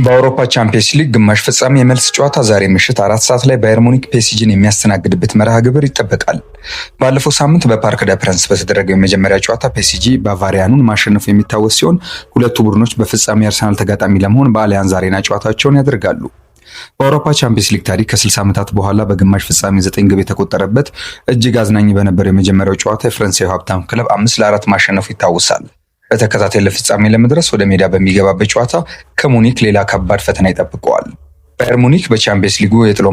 በአውሮፓ ቻምፒየንስ ሊግ ግማሽ ፍጻሜ የመልስ ጨዋታ ዛሬ ምሽት 4 ሰዓት ላይ ባየር ሙኒክ ፒኤስጂን የሚያስተናግድበት መርሃ ግብር ይጠበቃል። ባለፈው ሳምንት በፓርክ ደ ፕረንስ በተደረገው የመጀመሪያ ጨዋታ ፒኤስጂ ባቫሪያኑን ማሸነፉ የሚታወስ ሲሆን ሁለቱ ቡድኖች በፍጻሜ አርሰናል ተጋጣሚ ለመሆን በአሊያንዝ አሬና ጨዋታቸውን ያደርጋሉ። በአውሮፓ ቻምፒየንስ ሊግ ታሪክ ከ60 ዓመታት በኋላ በግማሽ ፍጻሜ 9 ግብ የተቆጠረበት እጅግ አዝናኝ በነበረው የመጀመሪያው ጨዋታ የፈረንሳዩ ሀብታም ክለብ 5-4 ማሸነፉ ይታወሳል። በተከታታይ ለፍጻሜ ለመድረስ ወደ ሜዳ በሚገባበት ጨዋታ ከሙኒክ ሌላ ከባድ ፈተና ይጠብቀዋል። ባየር ሙኒክ በቻምፒየንስ ሊጉ የጥሎ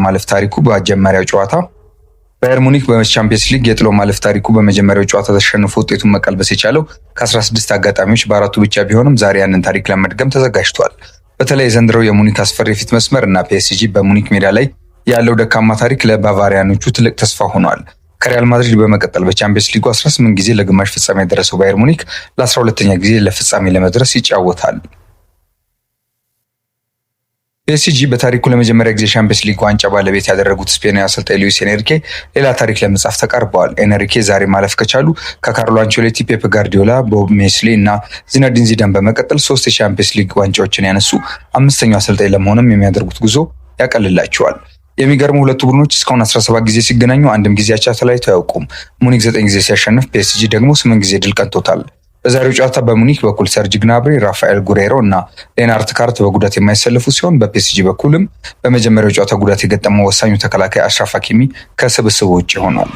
ማለፍ ታሪኩ በመጀመሪያው ጨዋታ ተሸንፎ ውጤቱን መቀልበስ የቻለው ከ16 አጋጣሚዎች በአራቱ ብቻ ቢሆንም ዛሬ ያንን ታሪክ ለመድገም ተዘጋጅቷል። በተለይ የዘንድሮው የሙኒክ አስፈሪ የፊት መስመር እና ፒኤስጂ በሙኒክ ሜዳ ላይ ያለው ደካማ ታሪክ ለባቫሪያኖቹ ትልቅ ተስፋ ሆኗል። ከሪያል ማድሪድ በመቀጠል በቻምፒየንስ ሊጉ 18 ጊዜ ለግማሽ ፍጻሜ የደረሰው ባየር ሙኒክ ለ12ኛ ጊዜ ለፍጻሜ ለመድረስ ይጫወታል። ፒኤስጂ በታሪኩ ለመጀመሪያ ጊዜ ቻምፒየንስ ሊግ ዋንጫ ባለቤት ያደረጉት ስፔናዊ አሰልጣኝ ሉዊስ ኤንሪኬ ሌላ ታሪክ ለመጻፍ ተቃርበዋል። ኤንሪኬ ዛሬ ማለፍ ከቻሉ ከካርሎ አንቸሎቲ፣ ፔፕ ጋርዲዮላ፣ ቦብ ሜስሊ እና ዚነዲን ዚዳን በመቀጠል 3 የቻምፒየንስ ሊግ ዋንጫዎችን ያነሱ አምስተኛው አሰልጣኝ ለመሆንም የሚያደርጉት ጉዞ ያቀልላቸዋል። የሚገርሙ ሁለቱ ቡድኖች እስካሁን 17 ጊዜ ሲገናኙ አንድም ጊዜ አቻ ተለያይተው አያውቁም። ሙኒክ 9 ጊዜ ሲያሸንፍ ፒኤስጂ ደግሞ 8 ጊዜ ድል ቀንቶታል። በዛሬው ጨዋታ በሙኒክ በኩል ሰርጅ ግናብሪ፣ ራፋኤል ጉሬሮ እና ሌናርት ካርት በጉዳት የማይሰለፉ ሲሆን በፒኤስጂ በኩልም በመጀመሪያው ጨዋታ ጉዳት የገጠመው ወሳኙ ተከላካይ አሽራፍ ሀኪሚ ከስብስቡ ውጭ ሆኗል።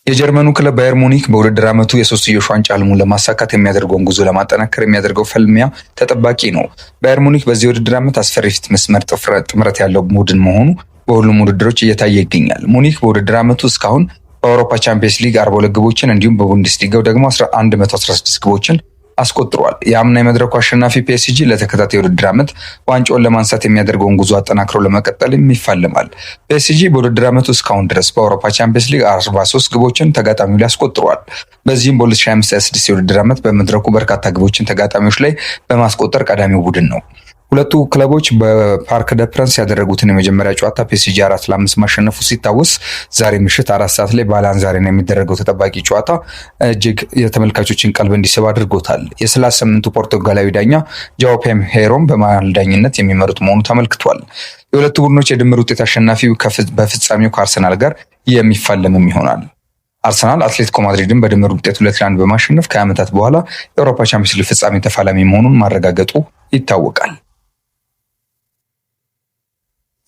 የጀርመኑ ክለብ ባየር ሙኒክ በውድድር ዓመቱ የሶስትዮሽ ዋንጫ ህልሙን ለማሳካት የሚያደርገውን ጉዞ ለማጠናከር የሚያደርገው ፍልሚያ ተጠባቂ ነው። ባየር ሙኒክ በዚህ ውድድር ዓመት አስፈሪ ፊት መስመር ጥምረት ያለው ቡድን መሆኑ በሁሉም ውድድሮች እየታየ ይገኛል። ሙኒክ በውድድር ዓመቱ እስካሁን በአውሮፓ ቻምፒየንስ ሊግ 42 ግቦችን እንዲሁም በቡንደስሊጋው ደግሞ 116 ግቦችን አስቆጥሯል። የአምና የመድረኩ አሸናፊ ፒኤስጂ ለተከታታይ የውድድር ዓመት ዋንጫውን ለማንሳት የሚያደርገውን ጉዞ አጠናክሮ ለመቀጠል ይፋለማል። ፒኤስጂ በውድድር ዓመቱ እስካሁን ድረስ በአውሮፓ ቻምፒየንስ ሊግ 43 ግቦችን ተጋጣሚው ላይ አስቆጥሯል። በዚህም በ2025/26 የውድድር ዓመት በመድረኩ በርካታ ግቦችን ተጋጣሚዎች ላይ በማስቆጠር ቀዳሚው ቡድን ነው። ሁለቱ ክለቦች በፓርክ ደ ፕረንስ ያደረጉትን የመጀመሪያ ጨዋታ ፒኤስጂ 4-5 ማሸነፉ ሲታወስ ዛሬ ምሽት 4 ሰዓት ላይ በአሊያንዝ አሬና የሚደረገው ተጠባቂ ጨዋታ እጅግ የተመልካቾችን ቀልብ እንዲስብ አድርጎታል። የ38ቱ ፖርቱጋላዊ ዳኛ ጃኦ ፔምሄሮም በመሃል ዳኝነት የሚመሩት መሆኑ ተመልክቷል። የሁለቱ ቡድኖች የድምር ውጤት አሸናፊው በፍጻሜው ከአርሰናል ጋር የሚፋለምም ይሆናል። አርሰናል አትሌቲኮ ማድሪድን በድምር ውጤት 2-1 በማሸነፍ ከ20 ዓመታት በኋላ የአውሮፓ ቻምፒየንስ ሊግ ፍጻሜ ተፋላሚ መሆኑን ማረጋገጡ ይታወቃል።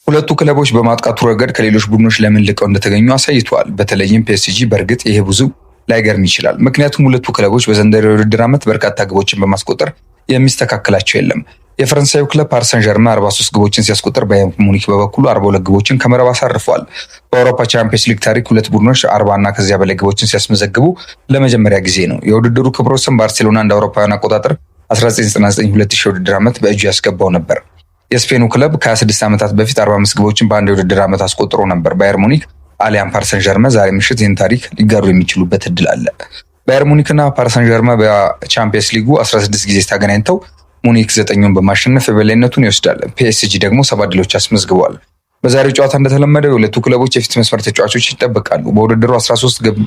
ሁለቱ ክለቦች በማጥቃቱ ረገድ ከሌሎች ቡድኖች ለምን ልቀው እንደተገኙ አሳይተዋል። በተለይም ፒኤስጂ በእርግጥ ይሄ ብዙ ላይገርም ይችላል። ምክንያቱም ሁለቱ ክለቦች በዘንድሮው የውድድር ዓመት በርካታ ግቦችን በማስቆጠር የሚስተካከላቸው የለም። የፈረንሳዩ ክለብ ፓሪስ ሰን ዠርመን 43 ግቦችን ሲያስቆጥር ባየር ሙኒክ በበኩሉ 42 ግቦችን ከመረብ አሳርፏል። በአውሮፓ ቻምፒየንስ ሊግ ታሪክ ሁለት ቡድኖች 40 እና ከዚያ በላይ ግቦችን ሲያስመዘግቡ ለመጀመሪያ ጊዜ ነው። የውድድሩ ክብረ ወሰን ባርሴሎና እንደ አውሮፓውያን አቆጣጠር 1999-2000 የውድድር ዓመት በእጁ ያስገባው ነበር። የስፔኑ ክለብ ከ26 ዓመታት በፊት 45 ግቦችን በአንድ የውድድር ዓመት አስቆጥሮ ነበር። ባየር ሙኒክ አሊያም ፓሪስ ሰን ዠርመን ዛሬ ምሽት ይህን ታሪክ ሊጋሩ የሚችሉበት እድል አለ። ባየር ሙኒክ እና ፓሪስ ሰን ዠርመን በቻምፒየንስ ሊጉ 16 ጊዜ ተገናኝተው ሙኒክ 9ን በማሸነፍ የበላይነቱን ይወስዳል። ፒኤስጂ ደግሞ 7 ድሎች አስመዝግቧል። በዛሬው ጨዋታ እንደተለመደው የሁለቱ ክለቦች የፊት መስመር ተጫዋቾች ይጠበቃሉ። በውድድሩ 13 ግብ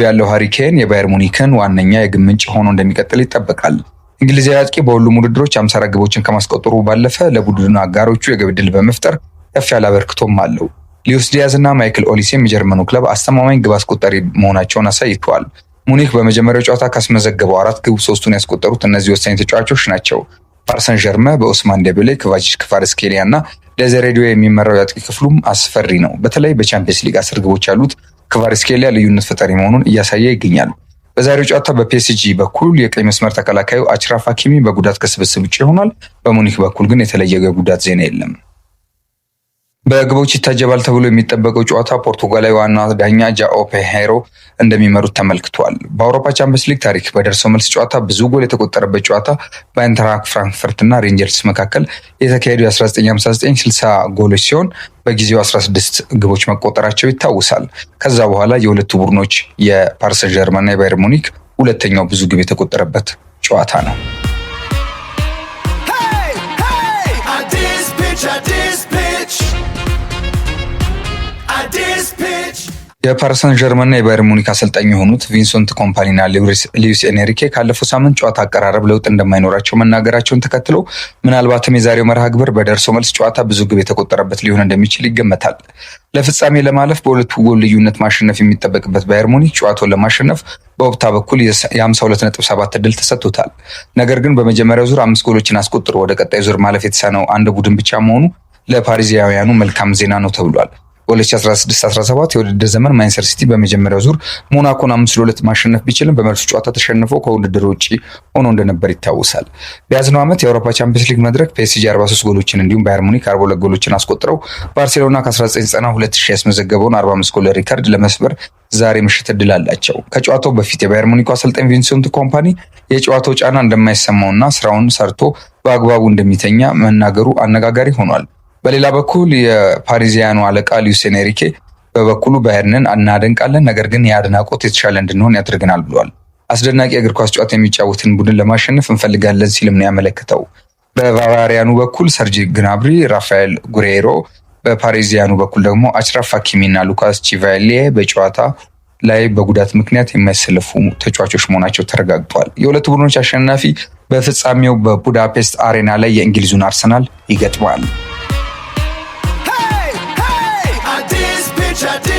ያለው ሃሪ ኬን የባየር ሙኒክን ዋነኛ የግብ ምንጭ ሆኖ እንደሚቀጥል ይጠበቃል። እንግሊዛዊ አጥቂ በሁሉም ውድድሮች 54 ግቦችን ከማስቆጠሩ ባለፈ ለቡድኑ አጋሮቹ የግብ ዕድል በመፍጠር ከፍ ያለ አበርክቶም አለው። ሉዊስ ዲያዝ እና ማይክል ኦሊሴም የጀርመኑ ክለብ አስተማማኝ ግብ አስቆጣሪ መሆናቸውን አሳይተዋል። ሙኒክ በመጀመሪያው ጨዋታ ካስመዘገበው 4 ግብ 3ቱን ያስቆጠሩት እነዚህ ወሳኝ ተጫዋቾች ናቸው። ፓሪስ ሰን ዠርመን በኦስማን ዴምቤሌ፣ ኮቫቺች፣ ክቫራትስኬሊያ እና ዴዘሬ ዱዌ የሚመራው የአጥቂ ክፍሉም አስፈሪ ነው። በተለይ በቻምፒየንስ ሊግ 10 ግቦች ያሉት ክቫራትስኬሊያ ልዩነት ፈጣሪ መሆኑን እያሳየ ይገኛል። በዛሬው ጨዋታ በፒኤስጂ በኩል የቀኝ መስመር ተከላካዩ አሽራፍ ሀኪሚ በጉዳት ከስብስብ ውጭ ይሆናል። በሙኒክ በኩል ግን የተለየ ጉዳት ዜና የለም። በግቦች ይታጀባል ተብሎ የሚጠበቀው ጨዋታ ፖርቱጋላዊ ዋና ዳኛ ጃኦ ፔምሄሮ እንደሚመሩት ተመልክቷል። በአውሮፓ ቻምፒየንስ ሊግ ታሪክ በደርሶ መልስ ጨዋታ ብዙ ጎል የተቆጠረበት ጨዋታ በአይንትራክት ፍራንክፈርት እና ሬንጀርስ መካከል የተካሄዱ የ1959-60 ጎሎች ሲሆን በጊዜው 16 ግቦች መቆጠራቸው ይታወሳል። ከዛ በኋላ የሁለቱ ቡድኖች የፓሪስ ሰን ዠርመን እና የባየር ሙኒክ ሁለተኛው ብዙ ግብ የተቆጠረበት ጨዋታ ነው። የፓሪስ ሰን ዠርመንና የባየር ሙኒክ አሰልጣኝ የሆኑት ቪንሰንት ኮምፓኒና ሉዊስ ኤንሪኬ ካለፈው ሳምንት ጨዋታ አቀራረብ ለውጥ እንደማይኖራቸው መናገራቸውን ተከትሎ ምናልባትም የዛሬው መርሃ ግብር በደርሶ መልስ ጨዋታ ብዙ ግብ የተቆጠረበት ሊሆን እንደሚችል ይገመታል። ለፍጻሜ ለማለፍ በሁለቱ ጎል ልዩነት ማሸነፍ የሚጠበቅበት ባየር ሙኒክ ጨዋታውን ለማሸነፍ በኦፕታ በኩል የ52.7 እድል ተሰጥቶታል። ነገር ግን በመጀመሪያው ዙር 5 ጎሎችን አስቆጥሮ ወደ ቀጣይ ዙር ማለፍ የተሳነው አንድ ቡድን ብቻ መሆኑ ለፓሪዚያውያኑ መልካም ዜና ነው ተብሏል። በ2016-17 የውድድር ዘመን ማንቸስተር ሲቲ በመጀመሪያው ዙር ሞናኮን 5-2 ማሸነፍ ቢችልም በመልሱ ጨዋታ ተሸንፎ ከውድድር ውጪ ሆኖ እንደነበር ይታወሳል። በያዝነው ዓመት የአውሮፓ ቻምፒየንስ ሊግ መድረክ ፒኤስጂ 43 ጎሎችን እንዲሁም ባየር ሙኒክ 42 ጎሎችን አስቆጥረው ባርሴሎና ከ1990-2000 ያስመዘገበውን 45 ጎል ሪከርድ ለመስበር ዛሬ ምሽት እድል አላቸው። ከጨዋታው በፊት የባየር ሙኒክ አሰልጣኝ ቪንሰንት ኮምፓኒ የጨዋታው ጫና እንደማይሰማውና ስራውን ሰርቶ በአግባቡ እንደሚተኛ መናገሩ አነጋጋሪ ሆኗል። በሌላ በኩል የፓሪዚያኑ አለቃ ሉዊስ ኤንሪኬ በበኩሉ ባየርንን እናደንቃለን፣ ነገር ግን የአድናቆት የተሻለ እንድንሆን ያደርገናል ብሏል። አስደናቂ የእግር ኳስ ጨዋታ የሚጫወትን ቡድን ለማሸነፍ እንፈልጋለን ሲልም ነው ያመለከተው። በባቫሪያኑ በኩል ሰርጂ ግናብሪ፣ ራፋኤል ጉሬሮ፣ በፓሪዚያኑ በኩል ደግሞ አችራፍ ሀኪሚ እና ሉካስ ቺቫሊዬ በጨዋታ ላይ በጉዳት ምክንያት የማይሰለፉ ተጫዋቾች መሆናቸው ተረጋግጧል። የሁለቱ ቡድኖች አሸናፊ በፍጻሜው በቡዳፔስት አሬና ላይ የእንግሊዙን አርሰናል ይገጥማል። I did.